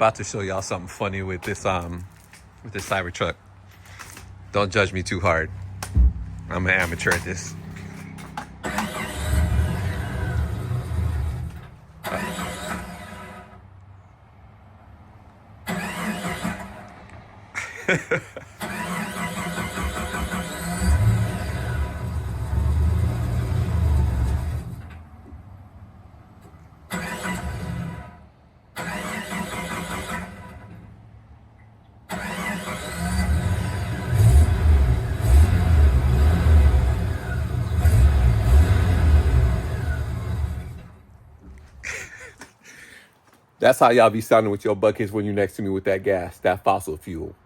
About to show y'all something funny with this Cybertruck. Don't judge me too hard. I'm an amateur at this. That's how y'all be sounding with your buckets when you're next to me with that gas, that fossil fuel.